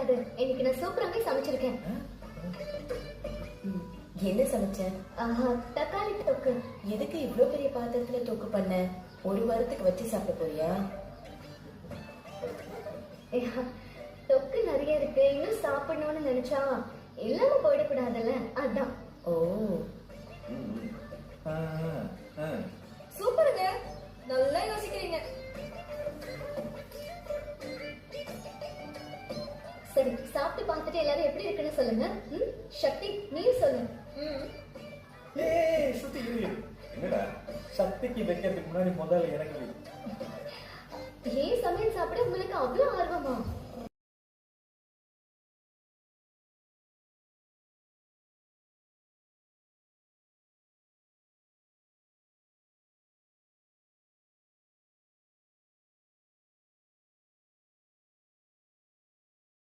கவலைப்படாத, இன்னைக்கு நான் சூப்பராவே சமைச்சிருக்கேன். என்ன சமைச்ச? தக்காளி தொக்கு. எதுக்கு இவ்ளோ பெரிய பாத்திரத்துல தொக்கு பண்ண? ஒரு வாரத்துக்கு வச்சு சாப்பிட போறியா? தொக்கு நிறைய இருக்கு, இன்னும் சாப்பிடணும்னு நினைச்சா இல்லாம போயிடக்கூடாதுல்ல, அதான். ஓ, சூப்பருங்க, நல்லா யோசிக்கிறீங்க. சரி, சாப்பிட்டு பார்த்துட்டு எல்லாரும் எப்படி இருக்குன்னு சொல்லுங்க. சக்தி, நீயும் சொல்லு. என்னடா சக்திக்கு வைக்கிறதுக்கு முன்னாடி முதல்ல எனக்கு ஏன் சமையல் சாப்பிட உங்களுக்கு அவ்வளவு ஆர்வமா?